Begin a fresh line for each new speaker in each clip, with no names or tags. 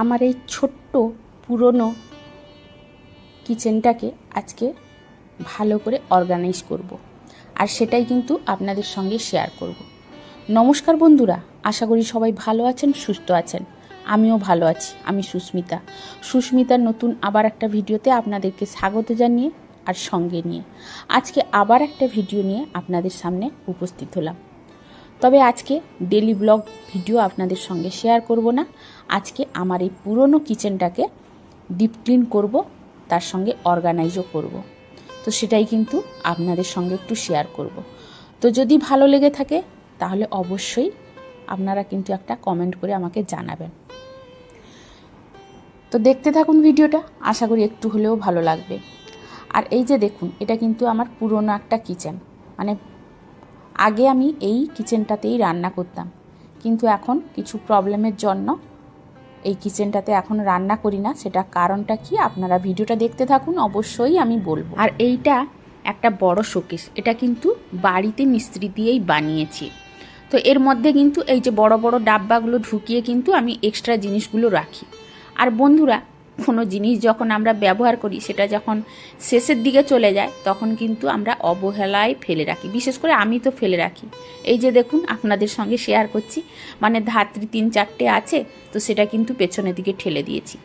আমার এই ছোট্ট পুরনো কিচেনটাকে আজকে ভালো করে অর্গানাইজ করব। আর সেটাই কিন্তু আপনাদের সঙ্গে শেয়ার করব। নমস্কার বন্ধুরা, আশা করি সবাই ভালো আছেন, সুস্থ আছেন। আমিও ভালো আছি। আমি সুস্মিতার নতুন আবার একটা ভিডিওতে আপনাদেরকে স্বাগত জানিয়ে আর সঙ্গে নিয়ে আজকে আবার একটা ভিডিও নিয়ে আপনাদের সামনে উপস্থিত হলাম। তবে আজকে ডেলি ব্লগ ভিডিও আপনাদের সঙ্গে শেয়ার করব না। আজকে আমার এই পুরনো কিচেনটাকে ডিপ ক্লিন করব, তার সঙ্গে অর্গানাইজও করব। তো সেটাই কিন্তু আপনাদের সঙ্গে একটু শেয়ার করব। তো যদি ভালো লেগে থাকে তাহলে অবশ্যই আপনারা কিন্তু একটা কমেন্ট করে আমাকে জানাবেন। তো দেখতে থাকুন ভিডিওটা, আশা করি একটু হলেও ভালো লাগবে। আর এই যে দেখুন, এটা কিন্তু আমার পুরনো একটা কিচেন। মানে আগে আমি এই কিচেনটাতেই রান্না করতাম, কিন্তু এখন কিছু প্রবলেমের জন্য এই কিচেনটাতে এখন রান্না করি না। সেটা কারণটা কি, আপনারা ভিডিওটা দেখতে থাকুন, অবশ্যই আমি বলবো। আর এইটা একটা বড় শোকেস, এটা কিন্তু বাড়িতে মিস্ত্রি দিয়েই বানিয়েছি। তো এর মধ্যে কিন্তু এই যে বড় বড় ডাব্বাগুলো ঢুকিয়ে কিন্তু আমি এক্সট্রা জিনিসগুলো রাখি। আর বন্ধুরা, কোনো জিনিস যখন আমরা ব্যবহার করি সেটা যখন শেষের দিকে চলে যায় তখন কিন্তু আমরা অবহেলায় ফেলে রাখি। বিশেষ করে আমি তো ফেলে রাখি। এই যে দেখুন, আপনাদের সঙ্গে শেয়ার করছি, মানে ধাত্রী 3-4টে আছে, তো সেটা কিন্তু পেছনের দিকে ঠেলে দিয়েছি।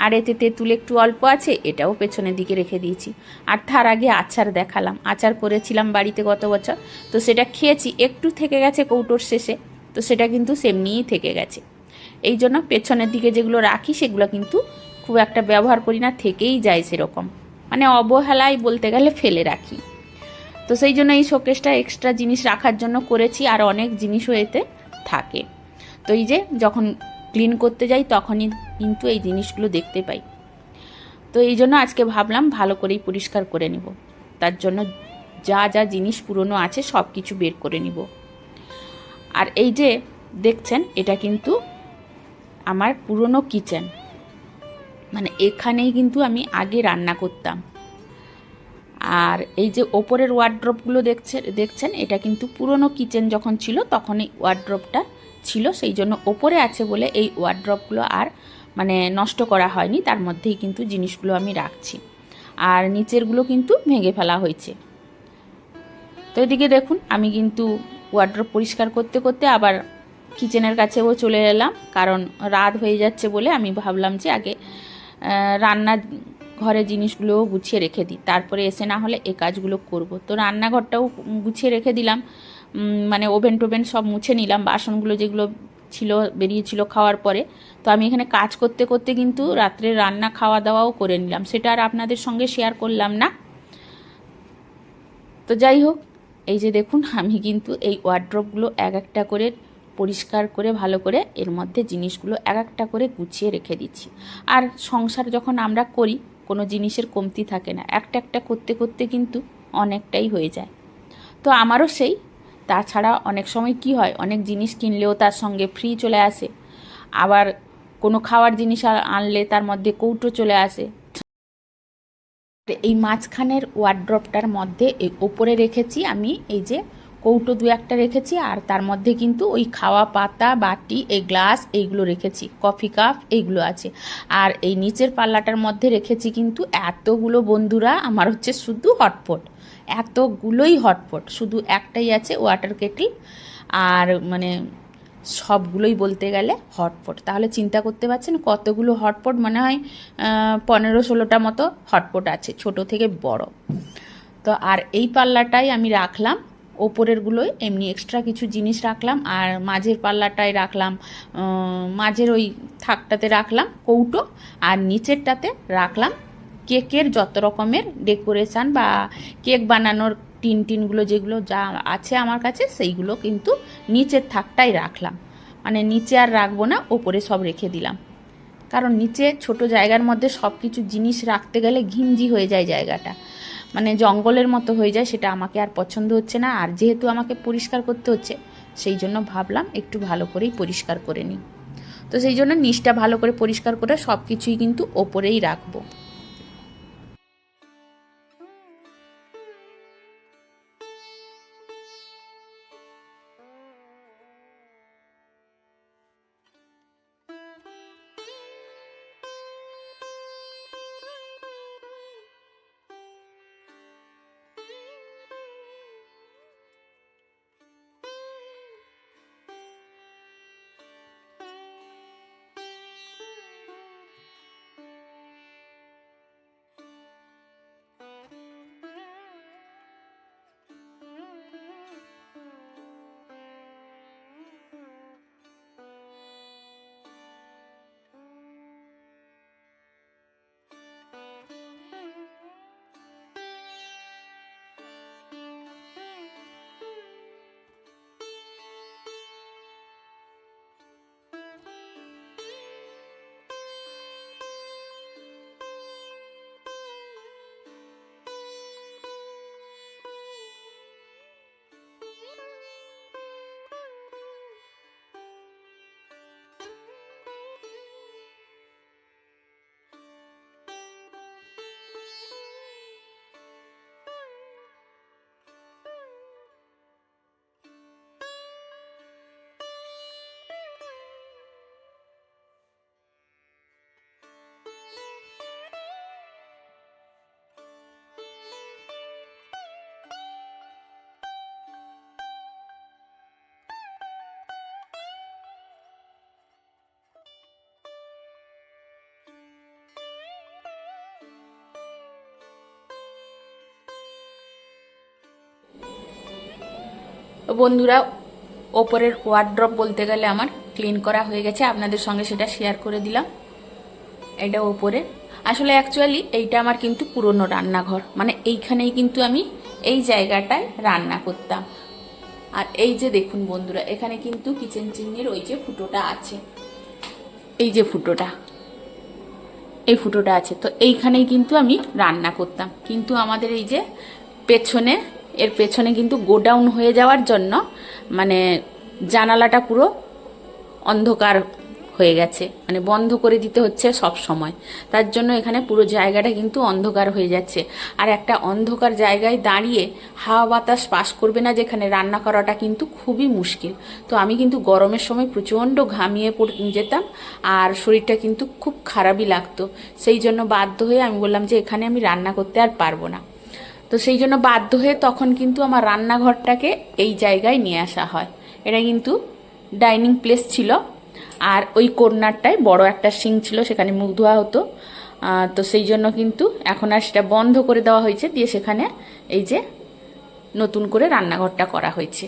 আর এতে তেঁতুল একটু অল্প আছে, এটাও পেছনের দিকে রেখে দিয়েছি। আর তার আগে আচার দেখালাম, আচার করেছিলাম বাড়িতে গত বছর, তো সেটা খেয়েছি, একটু থেকে গেছে কৌটোর শেষে, তো সেটা কিন্তু সেমনিই থেকে গেছে। এই জন্য পেছনের দিকে যেগুলো রাখি সেগুলো কিন্তু খুব একটা ব্যবহার করি না, থেকেই যায় সেরকম, মানে অবহেলায় বলতে গেলে ফেলে রাখি। তো সেই জন্য এই শোকেসটা এক্সট্রা জিনিস রাখার জন্য করেছি, আর অনেক জিনিসও এতে থাকে। তো এই যে যখন ক্লিন করতে যাই তখনই কিন্তু এই জিনিসগুলো দেখতে পাই। তো এই জন্য আজকে ভাবলাম ভালো করেই পরিষ্কার করে নিব। তার জন্য যা যা জিনিস পুরনো আছে সব কিছু বের করে নিব। আর এই যে দেখছেন, এটা কিন্তু আমার পুরনো কিচেন, মানে এখানেই কিন্তু আমি আগে রান্না করতাম। আর এই যে ওপরের ওয়ার্ড্রপগুলো দেখছেন, এটা কিন্তু পুরনো কিচেন যখন ছিল তখন এই ওয়ার্ড্রপটা ছিল, সেই জন্য ওপরে আছে বলে এই ওয়ার্ড্রপগুলো আর মানে নষ্ট করা হয়নি, তার মধ্যেই কিন্তু জিনিসগুলো আমি রাখছি। আর নিচেরগুলো কিন্তু ভেঙে ফেলা হয়েছে। তো এদিকে দেখুন, আমি কিন্তু ওয়ার্ড্রপ পরিষ্কার করতে করতে আবার কিচেনের কাছেও চলে এলাম, কারণ রাত হয়ে যাচ্ছে বলে আমি ভাবলাম যে আগে রান্না ঘরে জিনিসগুলোও গুছিয়ে রেখে দিই, তারপরে এসে না হলে এই কাজগুলো করব। তো রান্নাঘরটাও গুছিয়ে রেখে দিলাম, মানে ওভেন টোভেন সব মুছে নিলাম, বাসনগুলো যেগুলো ছিল বেরিয়েছিল খাওয়ার পরে। তো আমি এখানে কাজ করতে করতে কিন্তু রাত্রে রান্না খাওয়া দাওয়াও করে নিলাম, সেটা আর আপনাদের সঙ্গে শেয়ার করলাম না। তো যাই হোক, এই যে দেখুন, আমি কিন্তু এই ওয়ার্ড্রপগুলো এক একটা করে পরিষ্কার করে ভালো করে এর মধ্যে জিনিসগুলো এক একটা করে গুছিয়ে রেখে দিচ্ছি। আর সংসার যখন আমরা করি কোনো জিনিসের কমতি থাকে না, একটা একটা করতে করতে কিন্তু অনেকটাই হয়ে যায়। তো আমারও সেই, তাছাড়া অনেক সময় কি হয়, অনেক জিনিস কিনলেও তার সঙ্গে ফ্রি চলে আসে, আবার কোনো খাওয়ার জিনিস আনলে তার মধ্যে কৌটো চলে আসে। এই মাঝখানের ওয়ার্ড্রপটার মধ্যে এই ওপরে রেখেছি আমি এই যে কৌটো 2-1টা রেখেছি, আর তার মধ্যে কিন্তু ওই খাওয়া পাতা, বাটি, এই গ্লাস এইগুলো রেখেছি, কফি কাপ এইগুলো আছে। আর এই নিচের পাল্লাটার মধ্যে রেখেছি কিন্তু এতগুলো বন্ধুরা আমার হচ্ছে শুধু হটপট, এতগুলোই হটপট, শুধু একটাই আছে ওয়াটার কেটল। আর মানে সবগুলোই বলতে গেলে হটপট, তাহলে চিন্তা করতে পারছেন কতগুলো হটপট, মনে হয় 15-16টা মতো হটপট আছে, ছোট থেকে বড়। তো আর এই পাল্লাটাই আমি রাখলাম, ওপরেরগুলোই এমনি এক্সট্রা কিছু জিনিস রাখলাম, আর মাঝের পাল্লাটায় রাখলাম, মাঝের ওই থাকটাতে রাখলাম কৌটো, আর নিচেরটাতে রাখলাম কেকের যত রকমের ডেকোরেশান বা কেক বানানোর টিনগুলো যেগুলো যা আছে আমার কাছে সেইগুলো কিন্তু নিচের থাকটাই রাখলাম। মানে নিচে আর রাখবো না, ওপরে সব রেখে দিলাম, কারণ নিচে ছোট জায়গার মধ্যে সব কিছু জিনিস রাখতে গেলে ঘিঞ্জি হয়ে যায় জায়গাটা, মানে জঙ্গলের মতো হয়ে যায়, সেটা আমাকে আর পছন্দ হচ্ছে না। আর যেহেতু আমাকে পরিষ্কার করতে হচ্ছে, সেই জন্য ভাবলাম একটু ভালো করেই পরিষ্কার করে নিই। তো সেই জন্য নিচটা ভালো করে পরিষ্কার করে সব কিছুই কিন্তু ওপরেই রাখবো। তো বন্ধুরা, ওপরের ওয়ার্ড্রপ বলতে গেলে আমার ক্লিন করা হয়ে গেছে, আপনাদের সঙ্গে সেটা শেয়ার করে দিলাম। এটা ওপরে আসলে অ্যাকচুয়ালি এইটা আমার কিন্তু পুরনো রান্নাঘর, মানে এইখানেই কিন্তু আমি এই জায়গাটায় রান্না করতাম। আর এই যে দেখুন বন্ধুরা, এখানে কিন্তু কিচেন চিমনির ওই যে ফুটোটা আছে, এই যে ফুটোটা, এই ফুটোটা আছে, তো এইখানেই কিন্তু আমি রান্না করতাম। কিন্তু আমাদের এই যে পেছনে, এর পেছনে কিন্তু গোডাউন হয়ে যাওয়ার জন্য মানে জানালাটা পুরো অন্ধকার হয়ে গেছে, মানে বন্ধ করে দিতে হচ্ছে সব সময়। তার জন্য এখানে পুরো জায়গাটা কিন্তু অন্ধকার হয়ে যাচ্ছে। আর একটা অন্ধকার জায়গায় দাঁড়িয়ে হাওয়া বাতাস পাস করবে না যেখানে, রান্না করাটা কিন্তু খুবই মুশকিল। তো আমি কিন্তু গরমের সময় প্রচণ্ড ঘামিয়ে যেতাম, আর শরীরটা কিন্তু খুব খারাপই লাগতো। সেই জন্য বাধ্য হয়ে আমি বললাম যে এখানে আমি রান্না করতে আর পারবো না। তো সেই জন্য বাধ্য হয়ে তখন কিন্তু আমার রান্নাঘরটাকে এই জায়গায় নিয়ে আসা হয়। এটা কিন্তু ডাইনিং প্লেস ছিল, আর ওই কর্নারটায় বড় একটা সিঙ্ক ছিল, সেখানে মুখ ধোয়া হতো। তো সেই জন্য কিন্তু এখন আর সেটা বন্ধ করে দেওয়া হয়েছে, দিয়ে সেখানে এই যে নতুন করে রান্নাঘরটা করা হয়েছে।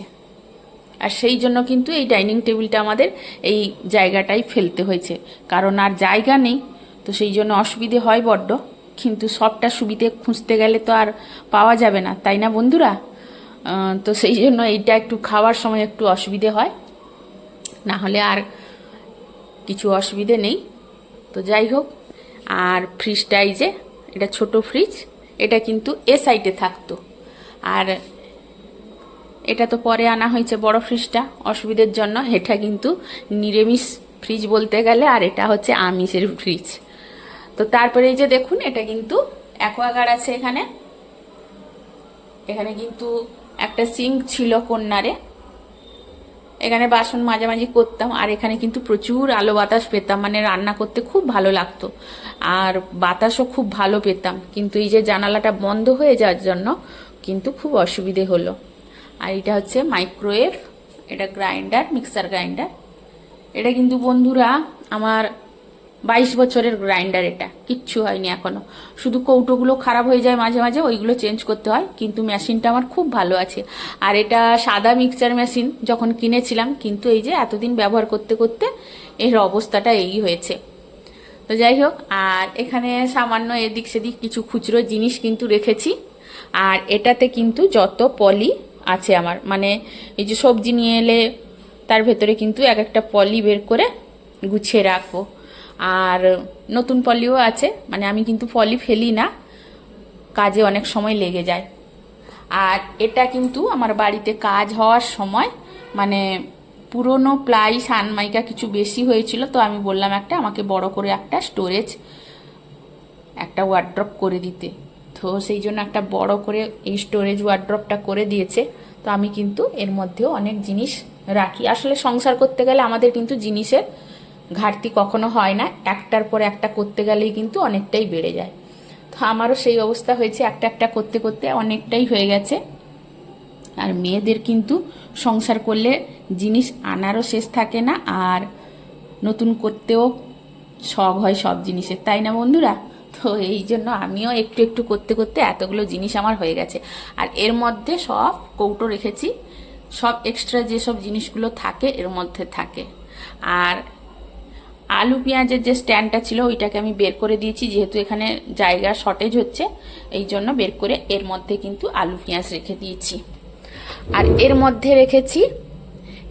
আর সেই জন্য কিন্তু এই ডাইনিং টেবিলটা আমাদের এই জায়গাটাই ফেলতে হয়েছে, কারণ আর জায়গা নেই। তো সেই জন্য অসুবিধে হয় বড্ড, কিন্তু সবটা সুবিধে খুঁজতে গেলে তো আর পাওয়া যাবে না, তাই না বন্ধুরা? তো সেই জন্য এইটা একটু খাওয়ার সময় একটু অসুবিধে হয়, না হলে আর কিছু অসুবিধে নেই। তো যাই হোক, আর ফ্রিজটা এই যে, এটা ছোট ফ্রিজ, এটা কিন্তু এ সাইডে থাকতো, আর এটা তো পরে আনা হয়েছে বড় ফ্রিজটা অসুবিধের জন্য। এটা কিন্তু নিরামিষ ফ্রিজ বলতে গেলে, আর এটা হচ্ছে আমিষের ফ্রিজ। তো তারপরে এই যে দেখুন, এটা কিন্তু অ্যাকোয়াগার্ড আছে এখানে। এখানে কিন্তু একটা সিঙ্ক ছিল কর্নারে, এখানে বাসন মাঝামাঝি করতাম। আর এখানে কিন্তু প্রচুর আলো বাতাস পেতাম, মানে রান্না করতে খুব ভালো লাগতো, আর বাতাসও খুব ভালো পেতাম। কিন্তু এই যে জানালাটা বন্ধ হয়ে যাওয়ার জন্য কিন্তু খুব অসুবিধে হলো। আর এটা হচ্ছে মাইক্রোওয়েভ, এটা গ্রাইন্ডার, মিক্সার গ্রাইন্ডার। এটা কিন্তু বন্ধুরা আমার 22 বছরের গ্রাইন্ডার, এটা কিচ্ছু হয়নি এখনো, শুধু কৌটোগুলো খারাপ হয়ে যায় মাঝে মাঝে, ওইগুলো চেঞ্জ করতে হয়, কিন্তু মেশিনটা আমার খুব ভালো আছে। আর এটা সাদা মিক্সচার মেশিন যখন কিনেছিলাম, কিন্তু এই যে এতদিন ব্যবহার করতে করতে এর অবস্থাটা এই হয়েছে। তো যাই হোক, আর এখানে সামান্য এদিক সেদিক কিছু খুচরো জিনিস কিন্তু রেখেছি। আর এটাতে কিন্তু যত পলি আছে আমার, মানে এই যে সবজি নিয়ে এলে তার ভেতরে কিন্তু এক একটা পলি বের করে গুছিয়ে রাখবো। আর নতুন পলিও আছে, মানে আমি কিন্তু পলি ফেলি না, কাজে অনেক সময় লেগে যায়। আর এটা কিন্তু আমার বাড়িতে কাজ হওয়ার সময় মানে পুরনো প্লাই সানমাইকা কিছু বেশি হয়েছিল, তো আমি বললাম একটা আমাকে বড় করে একটা স্টোরেজ, একটা ওয়ার্ড্রপ করে দিতে। তো সেই জন্য একটা বড় করে এই স্টোরেজ ওয়ার্ড্রপটা করে দিয়েছে। তো আমি কিন্তু এর মধ্যেও অনেক জিনিস রাখি। আসলে সংসার করতে গেলে আমাদের কিন্তু জিনিসের ঘাটতি কখনো হয় না, একটার পর একটা করতে গেলেই কিন্তু অনেকটাই বেড়ে যায়। তো আমারও সেই অবস্থা হয়েছে, একটা একটা করতে করতে অনেকটাই হয়ে গেছে। আর মেয়েদের কিন্তু সংসার করলে জিনিস আনারও শেষ থাকে না, আর নতুন করতেও শখ হয় সব জিনিসের, তাই না বন্ধুরা? তো এই জন্য আমিও একটু একটু করতে করতে এতগুলো জিনিস আমার হয়ে গেছে। আর এর মধ্যে সব কৌটো রেখেছি, সব এক্সট্রা যেসব জিনিসগুলো থাকে এর মধ্যে থাকে। আর আলু পেঁয়াজের যে স্ট্যান্ডটা ছিল ওইটাকে আমি বের করে দিয়েছি, যেহেতু এখানে জায়গা শর্টেজ হচ্ছে, এই জন্য বের করে এর মধ্যে কিন্তু আলু পেঁয়াজ রেখে দিয়েছি। আর এর মধ্যে রেখেছি,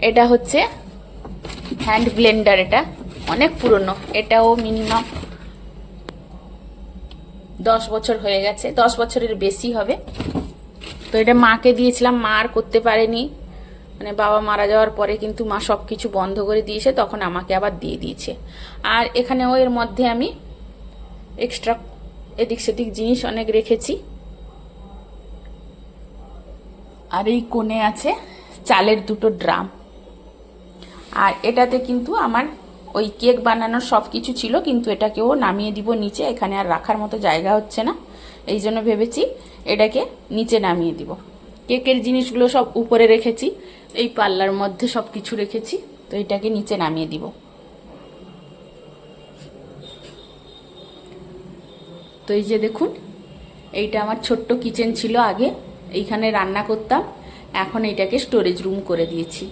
এটা হচ্ছে হ্যান্ড ব্লেন্ডার, এটা অনেক পুরনো, এটাও মিনিমাম 10 বছর হয়ে গেছে, 10 বছরের বেশি হবে। তো এটা মাকে দিয়েছিলাম, মা আর করতে পারেনি, মানে বাবা মারা যাওয়ার পরে কিন্তু মা সব কিছু বন্ধ করে দিয়েছে, তখন আমাকে আবার দিয়ে দিয়েছে। আর এখানেও এর মধ্যে আমি এক্সট্রা এদিক সেদিক জিনিস অনেক রেখেছি। আর এই কোণে আছে চালের দুটো ড্রাম। আর এটাতে কিন্তু আমার ওই কেক বানানোর সব কিছু ছিল, কিন্তু এটাকেও নামিয়ে দিব নিচে, এখানে আর রাখার মতো জায়গা হচ্ছে না, এই জন্য ভেবেছি এটাকে নিচে নামিয়ে দিব। কেকের জিনিসগুলো সব উপরে রেখেছি, এই পাল্লার মধ্যে সব কিছু রেখেছি, তো এটাকে নিচে নামিয়ে দিব। তো এই যে দেখুন, এইটা আমার ছোট্ট কিচেন ছিল আগে, এইখানে রান্না করতাম। এখন এটাকে স্টোরেজ রুম করে দিয়েছি।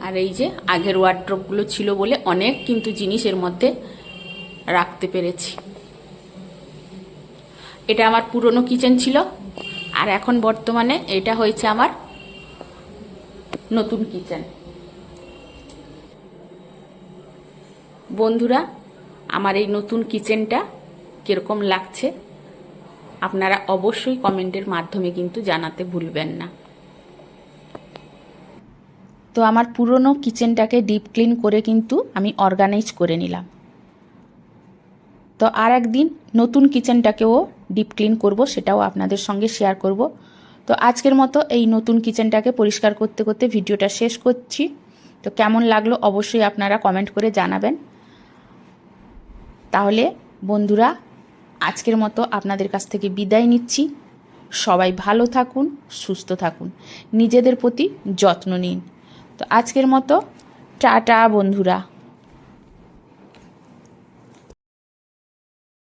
আর এই যে আগের ওয়ার্ড্রপগুলো ছিল বলে অনেক কিন্তু জিনিস এর মধ্যে রাখতে পেরেছি। এটা আমার পুরনো কিচেন ছিল, আর এখন বর্তমানে এটা হয়েছে আমার নতুন কিচেন। বন্ধুরা, আমার এই নতুন কিচেনটা কীরকম লাগছে আপনারা অবশ্যই কমেন্টের মাধ্যমে কিন্তু জানাতে ভুলবেন না। তো আমার পুরনো কিচেনটাকে ডিপ ক্লিন করে কিন্তু আমি অর্গানাইজ করে নিলাম। তো আর একদিন নতুন কিচেনটাকেও ডিপ ক্লিন করব, সেটাও আপনাদের সঙ্গে শেয়ার করব। তো আজকের মতো এই নতুন কিচেনটাকে পরিষ্কার করতে করতে ভিডিওটা শেষ করছি। তো কেমন লাগলো অবশ্যই আপনারা কমেন্ট করে জানাবেন। তাহলে বন্ধুরা, আজকের মতো আপনাদের কাছ থেকে বিদায় নিচ্ছি। সবাই ভালো থাকুন, সুস্থ থাকুন, নিজেদের প্রতি যত্ন নিন। তো আজকের মতো টাটা বন্ধুরা।